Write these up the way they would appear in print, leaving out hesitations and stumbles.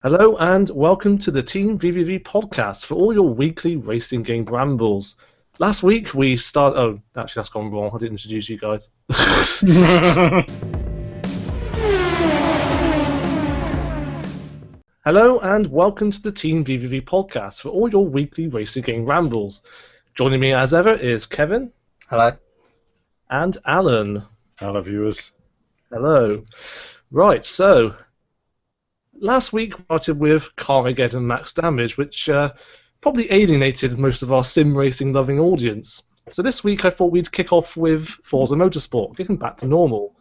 Hello and welcome to the TeamVVV podcast for all your weekly racing game rambles. Last week we started... Oh, actually that's gone wrong. I didn't introduce you guys. Hello and welcome to the TeamVVV podcast for all your weekly racing game rambles. Joining me as ever is Kevin. Hello. And Alan. Hello, viewers. Hello. Right, so... Last week we started with Carmageddon Max Damage, which probably alienated most of our sim racing loving audience. So this week I thought we'd kick off with Forza Motorsport, getting back to normal.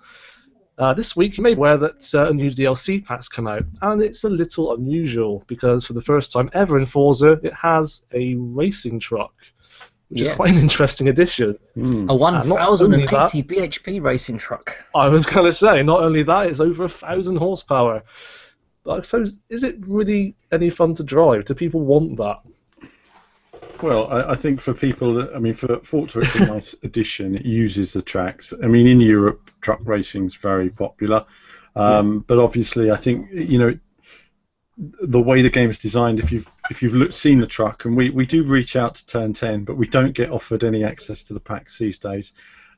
This week you may be aware that a new DLC pack's come out, and it's a little unusual because for the first time ever in Forza it has a racing truck, which is quite an interesting addition. A 1080 bhp racing truck. I was going to say, not only that, it's over 1,000 horsepower. I suppose, is it really any fun to drive? Do people want that? Well, I think for people that, for Forza it's a nice addition. It uses the tracks. In Europe, truck racing is very popular. But obviously, I think, the way the game is designed, if you've seen the truck, and we do reach out to Turn 10, but we don't get offered any access to the packs these days.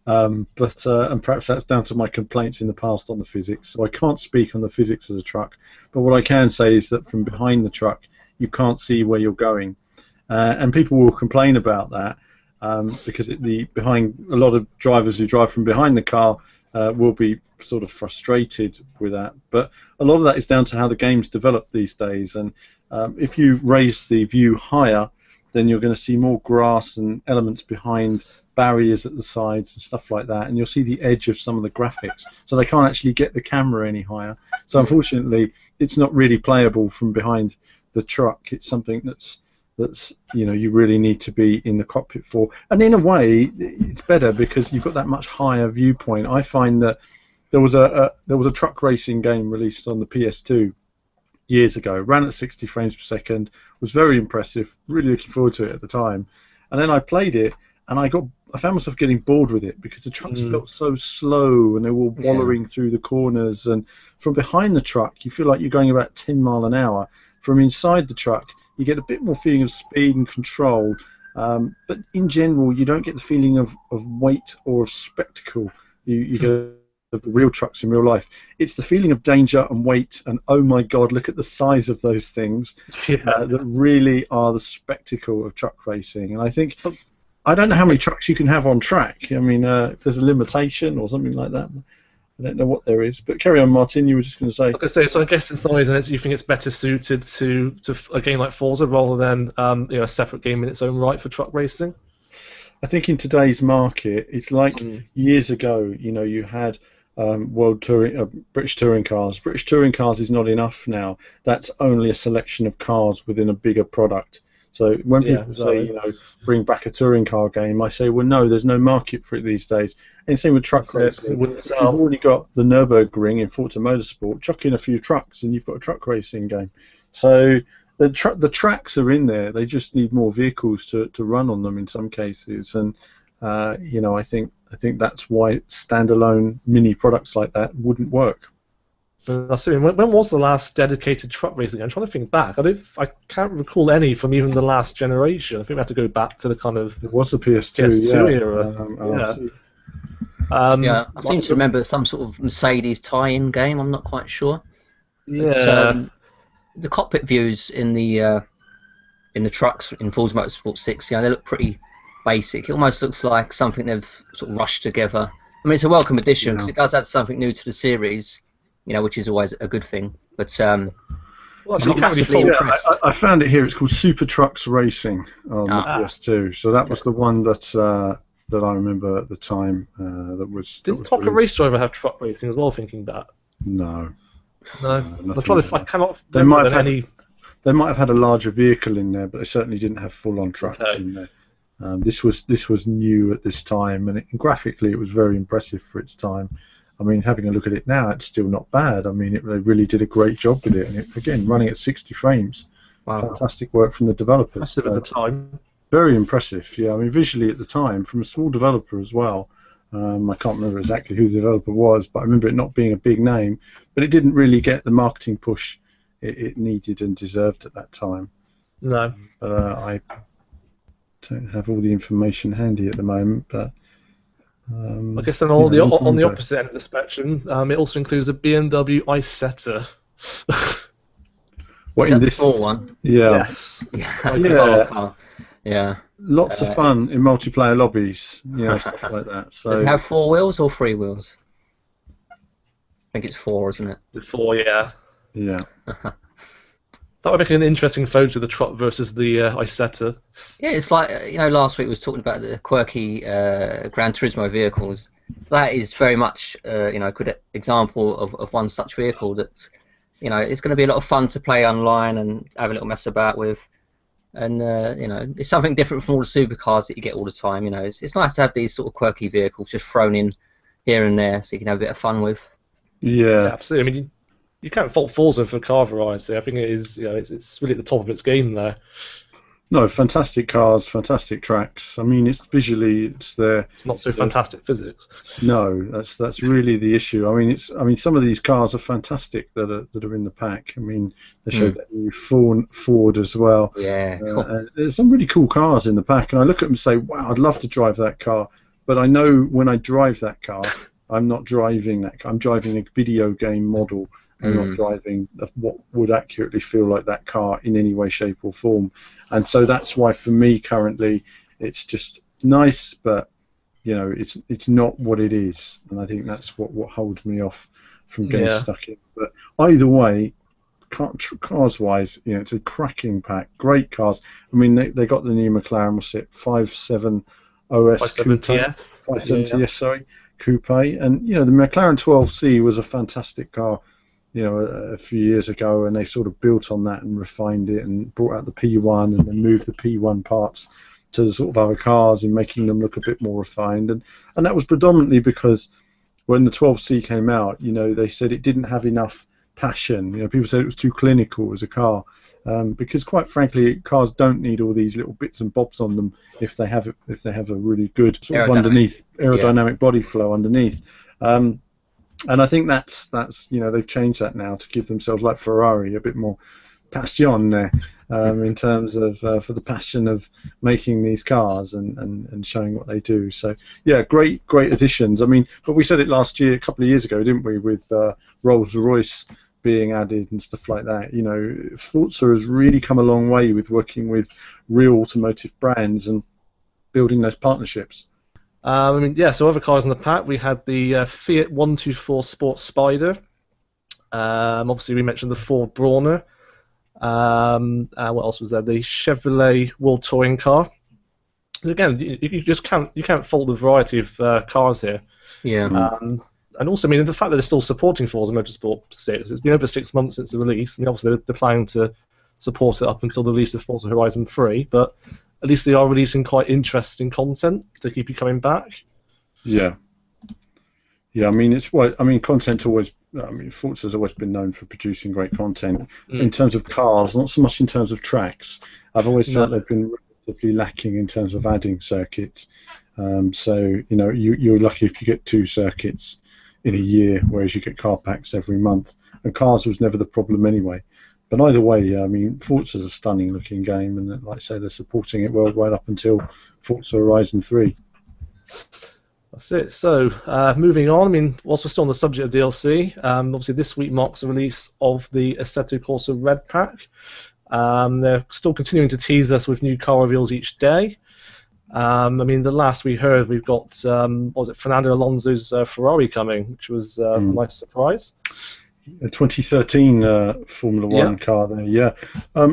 And perhaps that's down to my complaints in the past on the physics. So I can't speak on the physics of the truck, but what I can say is that from behind the truck you can't see where you're going, and people will complain about that because behind a lot of drivers who drive from behind the car will be sort of frustrated with that. But a lot of that is down to how the game's developed these days, and if you raise the view higher, then you're going to see more grass and elements behind barriers at the sides and stuff like that, and you'll see the edge of some of the graphics, so they can't actually get the camera any higher. So unfortunately it's not really playable from behind the truck. It's something that's you really need to be in the cockpit for, and in a way it's better because you've got that much higher viewpoint. I find that there was a truck racing game released on the PS2 years ago, ran at 60 frames per second, was very impressive, really looking forward to it at the time, and then I played it and I found myself getting bored with it because the trucks felt so slow and they were wallowing through the corners, and from behind the truck you feel like you're going about 10 miles an hour. From inside the truck you get a bit more feeling of speed and control, but in general you don't get the feeling of weight or of spectacle you get of the real trucks in real life. It's the feeling of danger and weight and, oh my god, look at the size of those things, that really are the spectacle of truck racing. And I think, I don't know how many trucks you can have on track. If there's a limitation or something like that, I don't know what there is. But carry on, Martin. You were just going to say. Okay, so I guess in some ways, you think it's better suited to a game like Forza rather than a separate game in its own right for truck racing. I think in today's market, it's like years ago. You had World Touring, British Touring Cars. British Touring Cars is not enough now. That's only a selection of cars within a bigger product. So when people say, bring back a touring car game, I say, well, no, there's no market for it these days. And same with truck racing. You've already got the Nürburgring in Forza Motorsport. Chuck in a few trucks, and you've got a truck racing game. So the tracks are in there. They just need more vehicles to run on them in some cases. And I think that's why standalone mini products like that wouldn't work. When was the last dedicated truck racing game? I'm trying to think back. I can't recall any from even the last generation. I think we have to go back to the kind of... It was the PS2 era. I seem to remember some sort of Mercedes tie-in game. I'm not quite sure. Yeah. But, the cockpit views in the trucks in Forza Motorsport 6, they look pretty basic. It almost looks like something they've sort of rushed together. It's a welcome addition because it does add something new to the series, which is always a good thing. But I'm not massively impressed. I found it here. It's called Super Trucks Racing on the PS2. So that was the one that I remember at the time. Didn't Top Gear Race Driver have truck racing as well? Thinking that. No. I'm trying to. I cannot. They might have had a larger vehicle in there, but they certainly didn't have full-on trucks in there. This was new at this time, and graphically it was very impressive for its time. Having a look at it now, it's still not bad. They really did a great job with it, and again, running at 60 frames. Wow. Fantastic work from the developers. At the time. Very impressive, yeah. Visually at the time, from a small developer as well. I can't remember exactly who the developer was, but I remember it not being a big name. But it didn't really get the marketing push it needed and deserved at that time. No. But I don't have all the information handy at the moment. But I guess then on the opposite end of the spectrum, it also includes a BMW Assetto. What, in this small one? Yeah. Yes. Yeah. Lots of fun in multiplayer lobbies, stuff like that. So does it have 4 wheels or 3 wheels? I think it's 4, isn't it? The 4, yeah. Yeah. That would make an interesting photo of the truck versus the Assetto. Yeah, it's like, last week we was talking about the quirky Gran Turismo vehicles. That is very much, a good example of one such vehicle that's, it's going to be a lot of fun to play online and have a little mess about with. And, it's something different from all the supercars that you get all the time. It's nice to have these sort of quirky vehicles just thrown in here and there so you can have a bit of fun with. Yeah, absolutely. I mean, you can't fault Forza for car variety. I think it is, it's really at the top of its game there. No, fantastic cars, fantastic tracks. I mean, it's there. It's not so fantastic physics. No, that's really the issue. I mean, some of these cars are fantastic that are in the pack. I mean, they showed that new Ford as well. Yeah, cool. There's some really cool cars in the pack, and I look at them and say, wow, I'd love to drive that car. But I know when I drive that car, I'm not driving that car. I'm driving a video game model. I'm not driving what would accurately feel like that car in any way, shape, or form. And so that's why, for me, currently, it's just nice, but it's not what it is. And I think that's what holds me off from getting stuck in. But either way, cars-wise, it's a cracking pack. Great cars. I mean, they got the new McLaren, what's it, 5.7 OS 570S, sorry, coupe. And the McLaren 12C was a fantastic car. A few years ago, and they sort of built on that and refined it and brought out the P1 and then moved the P1 parts to the sort of other cars and making them look a bit more refined. And that was predominantly because when the 12C came out, they said it didn't have enough passion. People said it was too clinical as a car, because quite frankly, cars don't need all these little bits and bobs on them if they have a really good sort of aerodynamic body flow underneath. And I think that's they've changed that now to give themselves, like Ferrari, a bit more passion there, in terms of for the passion of making these cars and showing what they do. So yeah, great additions. I mean, but we said it last year, a couple of years ago, didn't we, with Rolls-Royce being added and stuff like that. Forza has really come a long way with working with real automotive brands and building those partnerships. So other cars in the pack, we had the Fiat 124 Sport Spider. Obviously, we mentioned the Ford Brawner. What else was there? The Chevrolet World Touring Car. So again, you can't fault the variety of cars here. Yeah. And also, I mean, the fact that they're still supporting Forza Motorsport 6. It's been over 6 months since the release, and obviously they're planning to support it up until the release of Forza Horizon 3. But at least they are releasing quite interesting content to keep you coming back. Yeah. I mean, content always. Forza's always been known for producing great content in terms of cars, not so much in terms of tracks. I've always felt they've been relatively lacking in terms of adding circuits. So you're lucky if you get 2 circuits in a year, whereas you get car packs every month. And cars was never the problem anyway. But either way, I mean, Forza's a stunning looking game, and like I say, they're supporting it worldwide up until Forza Horizon 3. That's it. So, moving on, I mean, whilst we're still on the subject of DLC, obviously this week marks the release of the Assetto Corsa Red Pack. They're still continuing to tease us with new car reveals each day. I mean, the last we heard, we've got, Fernando Alonso's Ferrari coming, which was a nice surprise. A 2013 Formula One car there, yeah.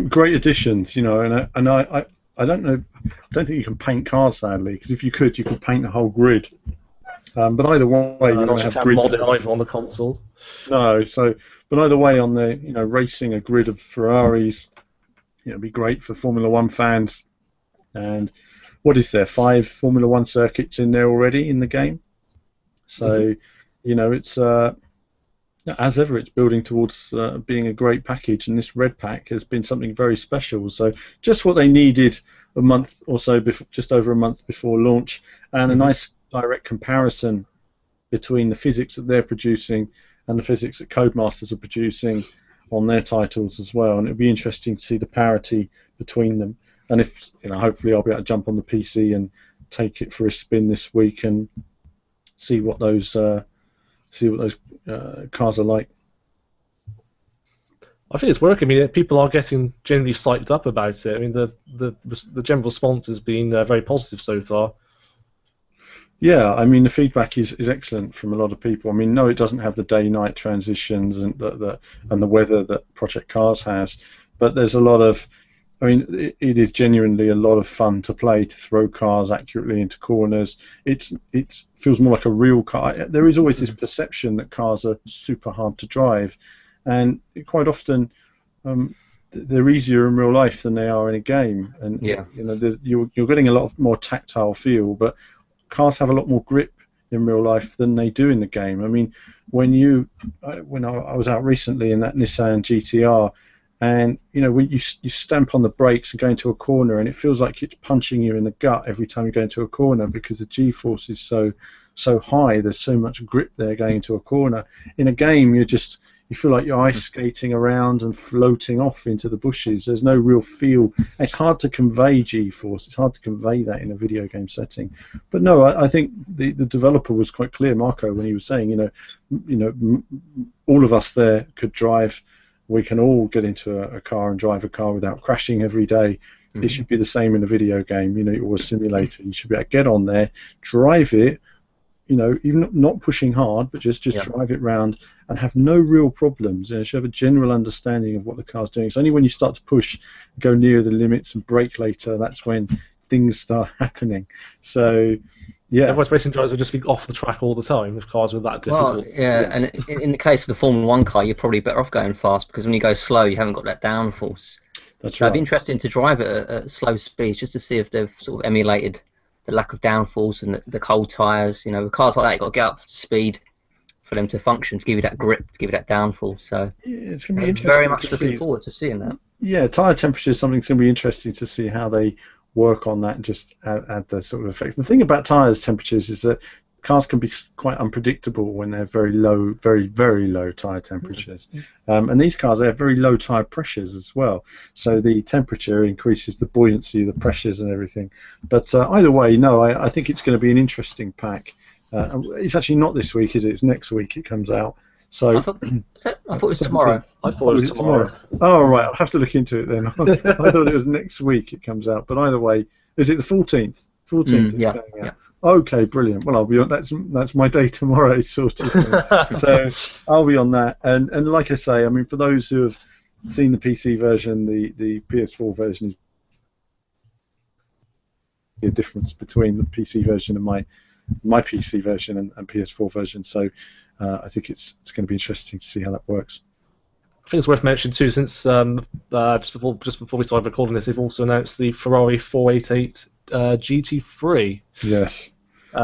Great additions, and I don't know. I don't think you can paint cars, sadly, because if you could paint the whole grid. But either way, you're going to have grids. Mod it either on the console. No, but either way, on the racing a grid of Ferraris, it'd be great for Formula One fans. And what is there? 5 Formula One circuits in there already in the game. So, it's. As ever, it's building towards being a great package, and this red pack has been something very special. So just what they needed a month or so, just over a month before launch, and a nice direct comparison between the physics that they're producing and the physics that Codemasters are producing. on their titles as well, and it'll be interesting to see the parity between them. And if hopefully I'll be able to jump on the PC and take it for a spin this week and see what those cars are like. I think it's working. I mean, people are getting generally psyched up about it. I mean, the general response has been very positive so far. Yeah, I mean the feedback is excellent from a lot of people. I mean, no, it doesn't have the day-night transitions and the weather that Project Cars has, but there's a lot of. I mean, it is genuinely a lot of fun to play, to throw cars accurately into corners. It feels more like a real car. There is always this perception that cars are super hard to drive, and quite often they're easier in real life than they are in a game. And you're getting a lot more tactile feel, but cars have a lot more grip in real life than they do in the game. I mean, when I was out recently in that Nissan GTR. And when you stamp on the brakes and go into a corner, and it feels like it's punching you in the gut every time you go into a corner because the G-force is so high. There's so much grip there going into a corner. In a game, you feel like you're ice skating around and floating off into the bushes. There's no real feel. It's hard to convey G-force. It's hard to convey that in a video game setting. But no, I think the developer was quite clear, Marco, when he was saying, all of us there could drive. We can all get into a car and drive a car without crashing every day. Mm-hmm. It should be the same in a video game, or a simulator. You should be able to get on there, drive it, even not pushing hard, but just drive it round and have no real problems. You should have a general understanding of what the car's doing. It's only when you start to push, go near the limits and brake later, that's when things start happening. So, yeah. Otherwise, racing drivers would just be off the track all the time if cars were that difficult. Well, yeah, and in the case of the Formula 1 car, you're probably better off going fast because when you go slow, you haven't got that downforce. That's so right. It'd be interesting to drive it at slow speeds just to see if they've sort of emulated the lack of downforce and the cold tyres. With cars like that, you've got to get up to speed for them to function, to give you that grip, to give you that downforce. So yeah, it's going to be interesting. Very much looking forward to seeing that. Yeah, tyre temperature is something that's going to be interesting to see how they work on that and just add the sort of effects. The thing about tyres temperatures is that cars can be quite unpredictable when they're very low, very, very low tyre temperatures. And these cars, they have very low tyre pressures as well. So the temperature increases the buoyancy, the pressures and everything. But either way, no, I think it's going to be an interesting pack. It's actually not this week, is it? It's next week it comes out. So I thought it was tomorrow. I thought it was tomorrow. Oh, right. I'll have to look into it then. I thought it was next week it comes out. But either way, is it the 14th? 14th it's going out. Yeah. Okay, brilliant. Well, I'll be on. That's my day tomorrow, sort of. So I'll be on that. And like I say, I mean, for those who have seen the PC version, the PS4 version is a difference between the PC version and my PC version and PS4 version. So I think it's going to be interesting to see how that works. I think it's worth mentioning too, since just before we started recording this, they've also announced the Ferrari 488 GT3. Yes.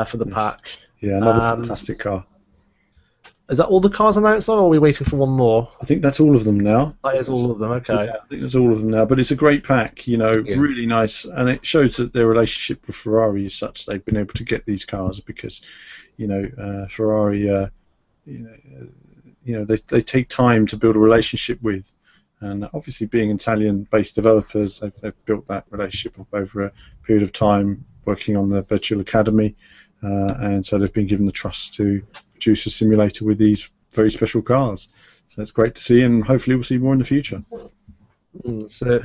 For the pack. Yeah, another fantastic car. Is that all the cars announced, or are we waiting for one more? I think that's all of them now. That is all of them. Okay. Yeah, I think that's all of them now. But it's a great pack, really nice, and it shows that their relationship with Ferrari is such they've been able to get these cars because, Ferrari, they take time to build a relationship with, and obviously being Italian-based developers, they've built that relationship up over a period of time working on the Virtual Academy, and so they've been given the trust to produce a simulator with these very special cars. So it's great to see, and hopefully we'll see more in the future. So,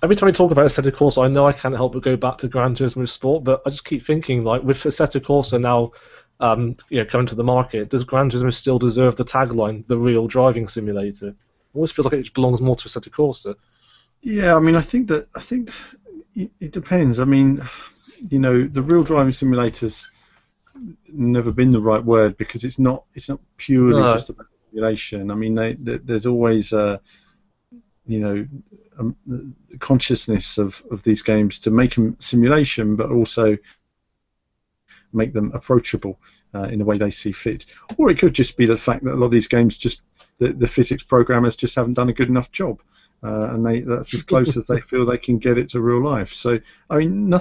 every time we talk about Assetto Corsa, I know I can't help but go back to Gran Turismo Sport, but I just keep thinking, like, with Assetto Corsa now coming to the market, does Gran Turismo still deserve the tagline, the real driving simulator? It always feels like it belongs more to Assetto Corsa. Yeah, I mean, I think it depends. I mean, the real driving simulators never been the right word because it's not purely just about simulation. I mean, there's always the consciousness of these games to make them simulation, but also make them approachable in the way they see fit. Or it could just be the fact that a lot of these games the physics programmers just haven't done a good enough job, and that's as close as they feel they can get it to real life. So I mean,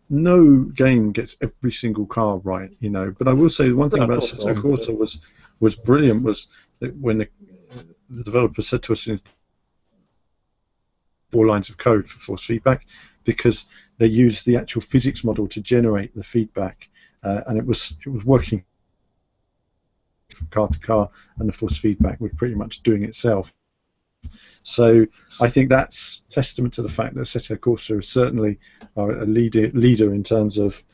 no game gets every single car right, But I will say one thing about Assetto Corsa was brilliant was that when the developer said to us in 4 lines of code for force feedback, because they used the actual physics model to generate the feedback, and it was working from car to car, and the force feedback was pretty much doing itself. So I think that's testament to the fact that Assetto Corsa is certainly a leader in terms of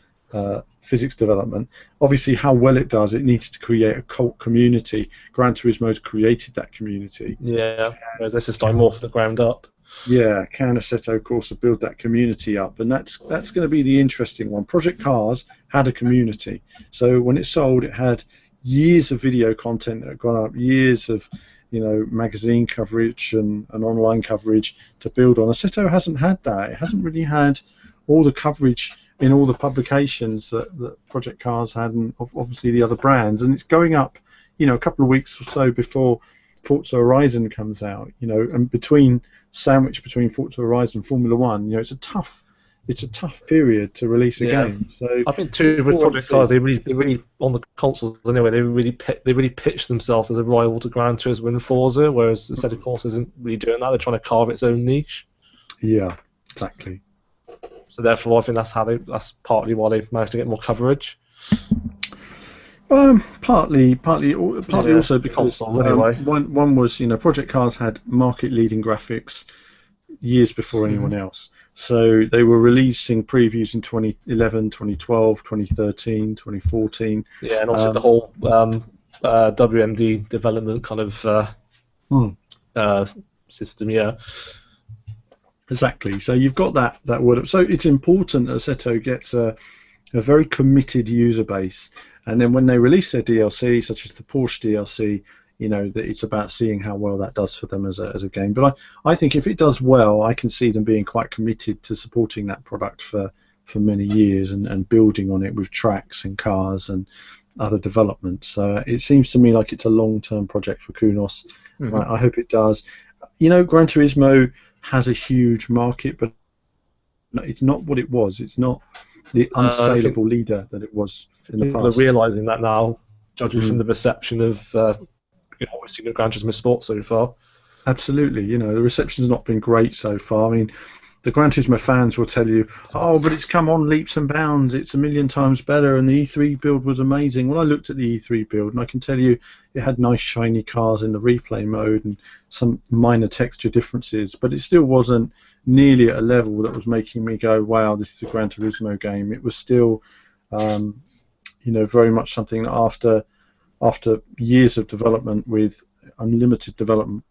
physics development. Obviously, how well it does, it needs to create a cult community. Gran Turismo's created that community. Yeah, whereas this is done more from the ground up. Yeah, can Assetto Corsa build that community up? And that's going to be the interesting one. Project Cars had a community. So when it sold, it had years of video content that had gone up, years of magazine coverage and online coverage to build on. Assetto hasn't had that. It hasn't really had all the coverage in all the publications that Project Cars had, and obviously the other brands. And it's going up, a couple of weeks or so before Forza Horizon comes out, and sandwiched between Forza Horizon and Formula One, it's a tough period to release a game. So I think too with Project Cars, they really on the consoles anyway, they really pitched themselves as a rival to Gran Turismo and Forza, whereas Assetto Corsa isn't really doing that. They're trying to carve its own niche. Yeah, exactly. So therefore, I think that's partly why they've managed to get more coverage. Partly also because anyway. one was Project Cars had market-leading graphics years before anyone else. So they were releasing previews in 2011, 2012, 2013, 2014. Yeah, and also the whole WMD development kind of system. Yeah. Exactly. So you've got that word. So it's important that Assetto gets a very committed user base, and then when they release their DLC, such as the Porsche DLC, that it's about seeing how well that does for them as a game. But I think if it does well, I can see them being quite committed to supporting that product for many years and building on it with tracks and cars and other developments. So it seems to me like it's a long-term project for Kunos. Mm-hmm. I hope it does. Gran Turismo has a huge market, but it's not what it was. It's not the unsaleable leader that it was in the past. They're realising that now, judging from the reception of what we've seen of Gran Turismo Sport so far. Absolutely. The reception's not been great so far. I mean, the Gran Turismo fans will tell you, oh, but it's come on leaps and bounds, it's a million times better, and the E3 build was amazing. Well, I looked at the E3 build, and I can tell you it had nice shiny cars in the replay mode and some minor texture differences, but it still wasn't nearly at a level that was making me go, wow, this is a Gran Turismo game. It was still, very much something that after years of development with unlimited development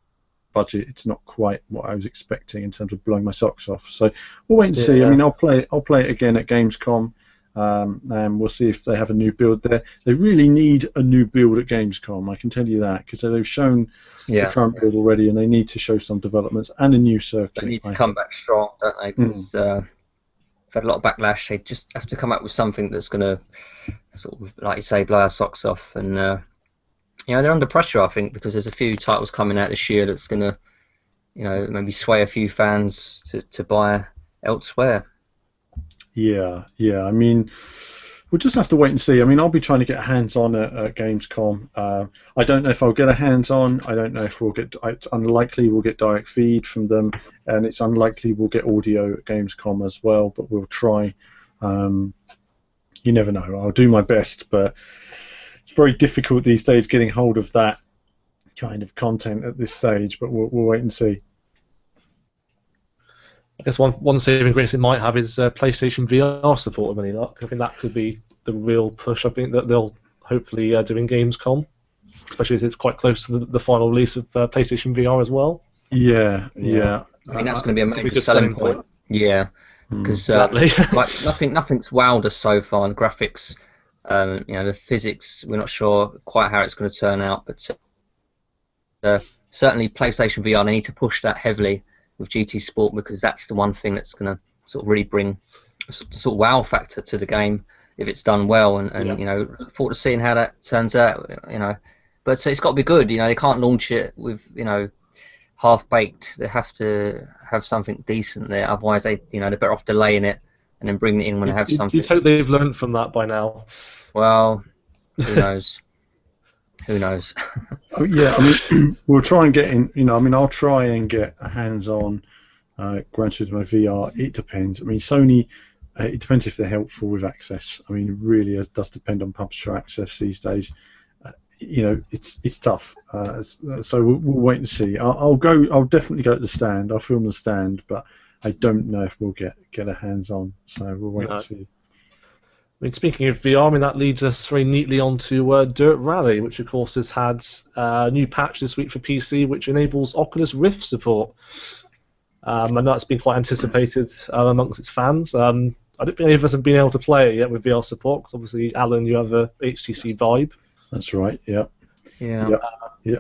budget, it's not quite what I was expecting in terms of blowing my socks off. So we'll wait and see. Yeah. I mean, I'll play it again at Gamescom, and we'll see if they have a new build there. They really need a new build at Gamescom, I can tell you that, because they've shown the current build already, and they need to show some developments and a new circuit. They need to come back strong, don't they? Because they've had a lot of backlash. They just have to come up with something that's going to sort of, like you say, blow our socks off. And they're under pressure, I think, because there's a few titles coming out this year that's going to, maybe sway a few fans to buy elsewhere. Yeah. I mean, we'll just have to wait and see. I mean, I'll be trying to get hands-on at Gamescom. I don't know if I'll get a hands-on. I don't know if we'll get. It's unlikely we'll get direct feed from them, and it's unlikely we'll get audio at Gamescom as well. But we'll try. You never know. I'll do my best, but it's very difficult these days getting hold of that kind of content at this stage, but we'll wait and see. I guess one saving grace it might have is PlayStation VR support with any luck. I think that could be the real push. I think that they'll hopefully do in Gamescom, especially as it's quite close to the final release of PlayStation VR as well. Yeah. I mean, that's going to be a major selling point. Yeah, because exactly. nothing's wowed us so far. The graphics, the physics, we're not sure quite how it's going to turn out, but certainly PlayStation VR, they need to push that heavily with GT Sport, because that's the one thing that's going to sort of really bring a sort of wow factor to the game if it's done well, and look forward to seeing how that turns out. But it's got to be good. They can't launch it with half baked. They have to have something decent there, otherwise they're better off delaying it and then bringing it in when they have something. You'd hope they've learned from that by now. Well, who knows? who knows? Oh, yeah, I mean, we'll try and get in. You know, I mean, I'll try and get a hands-on Gran Turismo VR. It depends. I mean, Sony. It depends if they're helpful with access. I mean, it really does depend on publisher access these days. You know, it's tough. So we'll wait and see. I'll go. I'll definitely go to the stand. I'll film the stand, but I don't know if we'll get a hands-on. So we'll wait and see. I mean, speaking of VR, I mean, that leads us very neatly onto Dirt Rally, which of course has had a new patch this week for PC, which enables Oculus Rift support. And that's been quite anticipated amongst its fans. I don't think any of us have been able to play it yet with VR support, because obviously, Alan, you have a HTC Vive. That's right. Yeah. Yeah.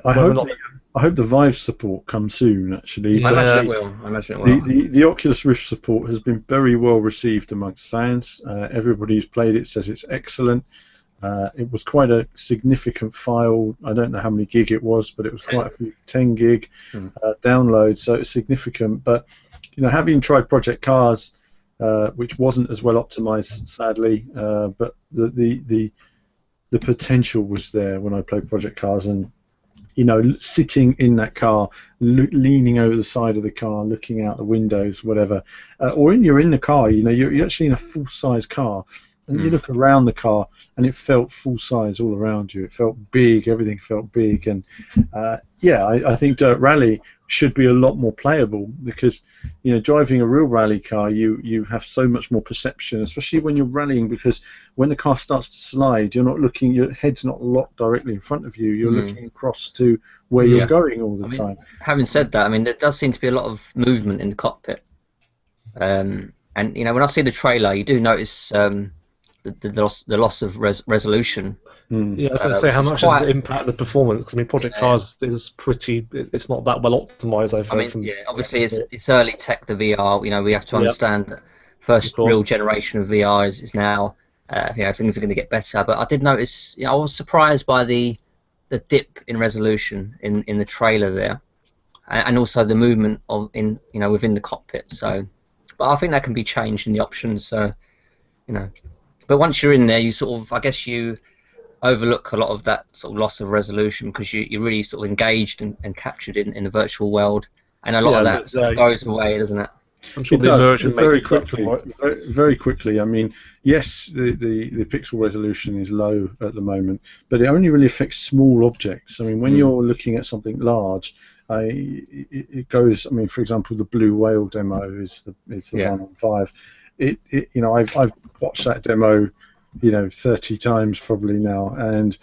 I hope the Vive support comes soon. Actually, I imagine it will. The Oculus Rift support has been very well received amongst fans. Everybody who's played it says it's excellent. It was quite a significant file. I don't know how many gig it was, but it was quite a few 10 gig download, so it's significant. But you know, having tried Project Cars, which wasn't as well optimized, sadly, but the potential was there when I played Project Cars, and you know, sitting in that car, leaning over the side of the car, looking out the windows, whatever, or you're in the car, you know, you're actually in a full-size car, and you look around the car, and it felt full-size all around you. It felt big, everything felt big, and yeah, I think Dirt Rally should be a lot more playable, because you know, driving a real rally car, you have so much more perception, especially when you're rallying, because when the car starts to slide, you're not looking, your head's not locked directly in front of you, you're looking across to where you're going all the time. Having said that, I mean, there does seem to be a lot of movement in the cockpit, and you know, when I see the trailer, you do notice the loss of resolution. Yeah, I was going to say, how much does it impact the performance? Because I mean, Project Cars is pretty. It's not that well optimized. I've heard from. Yeah, obviously it's early tech. The VR. You know, we have to understand that first real generation of VR is now. You know, things are going to get better. But I did notice. You know, I was surprised by the dip in resolution in the trailer there, and also the movement within the cockpit. So, but I think that can be changed in the options. So, you know, but once you're in there, you sort of, I guess you overlook a lot of that sort of loss of resolution, because you're really sort of engaged and captured in the virtual world, and a lot of that sort of goes away, doesn't it? I'm sure it does very quickly. Very quickly. I mean, yes, the pixel resolution is low at the moment, but it only really affects small objects. I mean, when you're looking at something large, it goes. I mean, for example, the blue whale demo is the one on Vive. You know, I've watched that demo, you know, 30 times probably now, and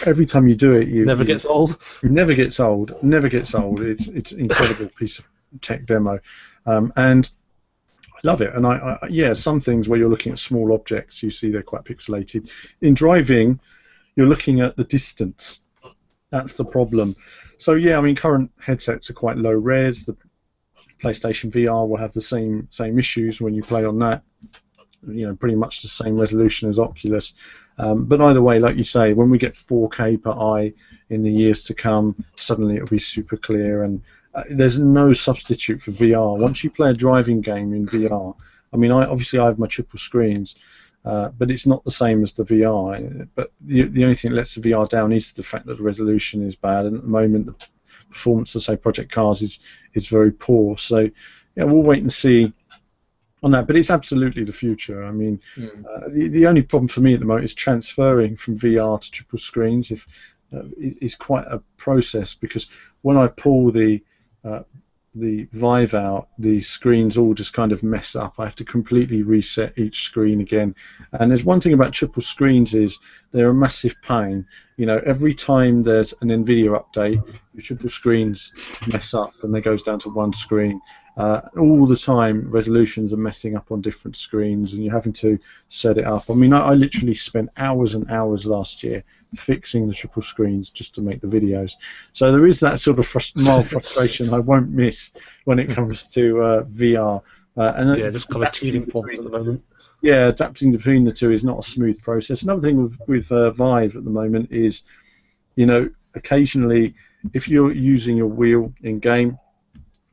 every time you do it, it never gets old. Never gets old. It's an incredible piece of tech demo, and I love it. And yeah, some things where you're looking at small objects, you see they're quite pixelated. In driving, you're looking at the distance. That's the problem. So yeah, I mean, current headsets are quite low res. The PlayStation VR will have the same issues when you play on that. You know, pretty much the same resolution as Oculus. But either way, like you say, when we get 4K per eye in the years to come, suddenly it'll be super clear, and there's no substitute for VR. Once you play a driving game in VR, I mean, I have my triple screens, but it's not the same as the VR. But the only thing that lets the VR down is the fact that the resolution is bad, and at the moment the performance of, say, Project Cars is very poor. So yeah, we'll wait and see on that, but it's absolutely the future. I mean, the only problem for me at the moment is transferring from VR to triple screens. Is quite a process, because when I pull the Vive out, the screens all just kind of mess up. I have to completely reset each screen again. And there's one thing about triple screens is they're a massive pain. You know, every time there's an NVIDIA update, your triple screens mess up and they goes down to one screen. All the time, resolutions are messing up on different screens, and you're having to set it up. I mean, I literally spent hours and hours last year fixing the triple screens just to make the videos. So there is that sort of mild frustration I won't miss when it comes to VR. And yeah, just kind of teething problems at the moment. Yeah, adapting between the two is not a smooth process. Another thing with Vive at the moment is, you know, occasionally if you're using your wheel in game,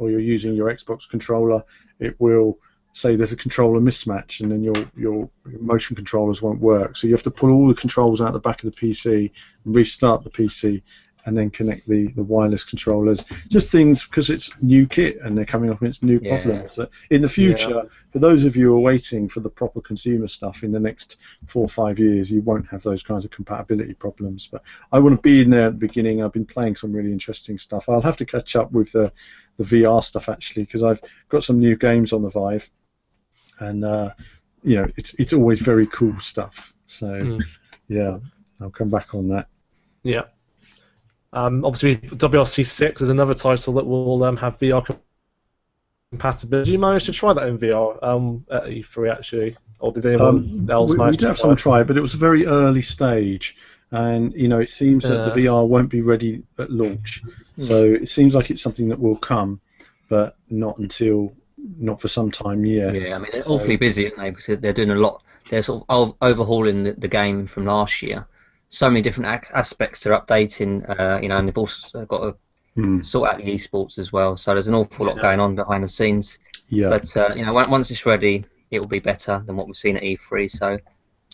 or you're using your Xbox controller, it will say there's a controller mismatch, and then your motion controllers won't work. So you have to pull all the controls out the back of the PC, and restart the PC, and then connect the wireless controllers. Just things, because it's new kit and they're coming up against new problems. So in the future, for those of you who are waiting for the proper consumer stuff in the next 4 or 5 years, you won't have those kinds of compatibility problems. But I want to be in there at the beginning. I've been playing some really interesting stuff. I'll have to catch up with the VR stuff, actually, because I've got some new games on the Vive, and it's always very cool stuff. So yeah, I'll come back on that. Yeah. Obviously, WRC 6 is another title that will have VR compatibility. Did you manage to try that in VR at E3, actually? Or did anyone else manage to try it? We did have someone try it, but it was a very early stage. And, it seems that the VR won't be ready at launch. So it seems like it's something that will come, but not for some time yet. Yeah, I mean, they're awfully busy, aren't they? Because they're doing a lot. They're sort of overhauling the game from last year. So many different aspects they're updating, and they've also got to sort out the esports as well. So there's an awful lot going on behind the scenes. Yeah. But once it's ready, it will be better than what we've seen at E3. So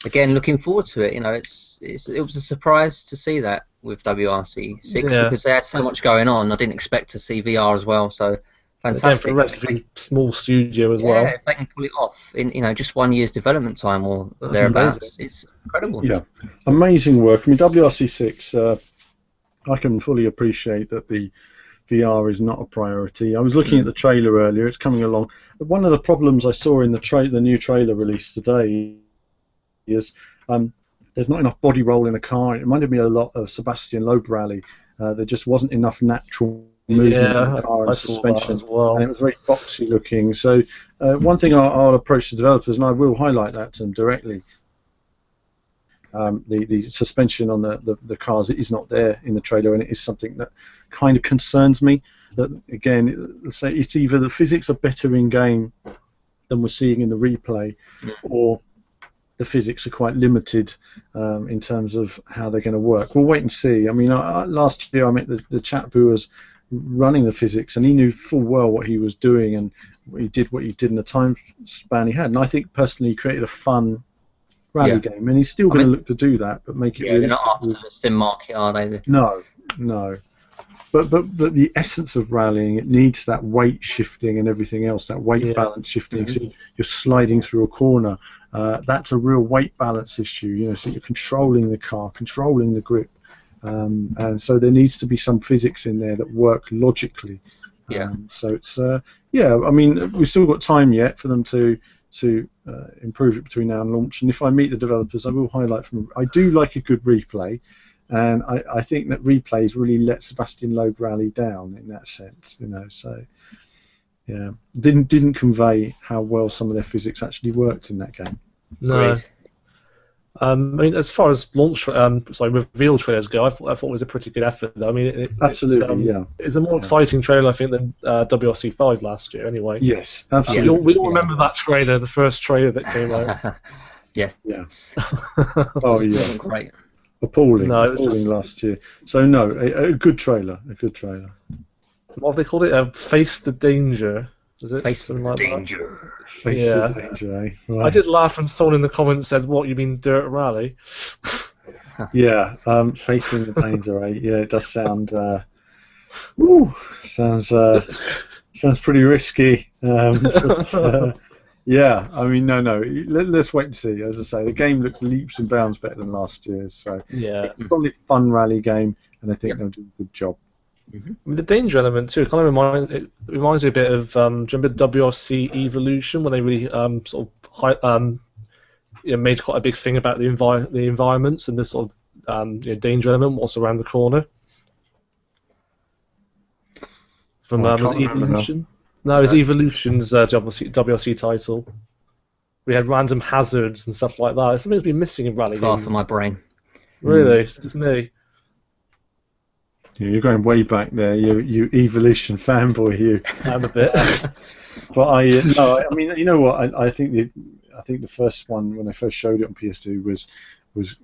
again, looking forward to it. It was a surprise to see that with WRC 6 because they had so much going on. I didn't expect to see VR as well. So fantastic. For a relatively small studio as well. Yeah, if they can pull it off in just 1 year's development time or thereabouts, it's incredible. Yeah, amazing work. I mean, WRC6, I can fully appreciate that the VR is not a priority. I was looking at the trailer earlier. It's coming along. One of the problems I saw in the new trailer released today is there's not enough body roll in the car. It reminded me a lot of Sebastian Loeb Rally. There just wasn't enough natural movement in the car and suspension, and it was very boxy looking. So one thing I'll approach the developers, and I will highlight that to them directly, the suspension on the cars is not there in the trailer, and it is something that kind of concerns me. That again, it's either the physics are better in game than we're seeing in the replay, or the physics are quite limited in terms of how they're going to work. We'll wait and see. I mean, last year I met the chap who was running the physics, and he knew full well what he was doing, and he did what he did in the time span he had. And I think personally he created a fun rally game, and he's still going to look to do that, but make it realistic. They're not up to the sim market, are they? No. But the essence of rallying, it needs that weight shifting and everything else, that weight balance shifting. So you're sliding through a corner. That's a real weight balance issue. So you're controlling the car, controlling the grip. And so there needs to be some physics in there that work logically. So it's I mean, we've still got time yet for them to improve it between now and launch. And if I meet the developers, I will highlight from. I do like a good replay, and I think that replays really let Sebastian Loeb Rally down in that sense. So yeah, didn't convey how well some of their physics actually worked in that game. No. I mean, as far as launch, reveal trailers go, I thought it was a pretty good effort. Though. I mean, absolutely, it's a more exciting trailer, I think, than WRC 5 last year. Anyway. Yes, absolutely. We all remember that trailer, the first trailer that came out. Yes. Oh yeah. Great. Appalling last year. So no, a good trailer. What have they called it? Face the Danger. Is it? Face the Danger. Face the Danger, eh? Right. I did laugh when someone in the comments said, "What, you mean Dirt Rally?" Yeah, facing the danger, eh? Yeah, it does sound. Sounds pretty risky. Yeah, I mean, no. Let's wait and see. As I say, the game looks leaps and bounds better than last year's. So it's a solid, fun rally game, and I think they'll do a good job. I mean, the danger element too kind of reminds me a bit of do you remember WRC Evolution when they really made quite a big thing about the environments and this sort of danger element, what's around the corner. From was it Evolution? No, it was Evolution's WRC title. We had random hazards and stuff like that. Something's been missing in rally games. Far from my brain. Really, it's just me. Yeah, you're going way back there, you Evolution fanboy, you. I'm a bit. But I mean, you know what? I think the first one when they first showed it on PS2 was was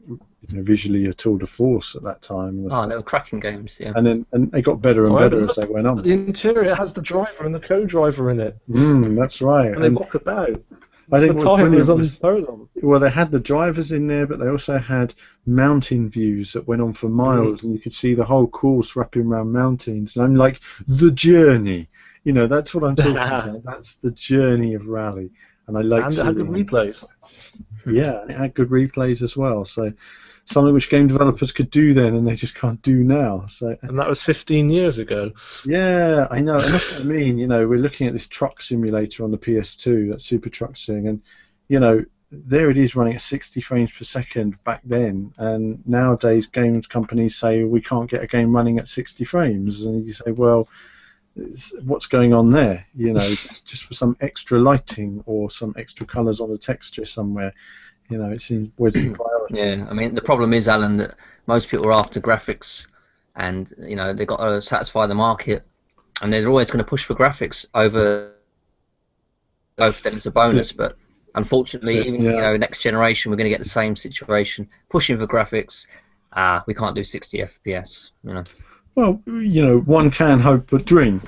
visually a tour de force at that time. Oh, they were cracking games, yeah. And they got better and better as they went on. The interior has the driver and the co-driver in it. That's right. And they walk about. I think the time was unheard of. Well, they had the drivers in there, but they also had mountain views that went on for miles, and you could see the whole course wrapping around mountains. And I'm like, the journey. That's what I'm talking about. That's the journey of rally. And I like. And it had good replays. Yeah, and it had good replays as well. So something which game developers could do then, and they just can't do now. So. And that was 15 years ago. Yeah, I know. And that's what I mean. We're looking at this truck simulator on the PS2, that Super Trucks thing, and there it is running at 60 frames per second back then. And nowadays, games companies say we can't get a game running at 60 frames, and you say, well, what's going on there? Just for some extra lighting or some extra colours on the texture somewhere. It seems where's the priority? Yeah, I mean the problem is, Alan, that most people are after graphics, and they've got to satisfy the market, and they're always going to push for graphics over both. Then it's a bonus, but unfortunately, even next generation, we're going to get the same situation, pushing for graphics. We can't do 60 FPS. Well, one can hope but dream.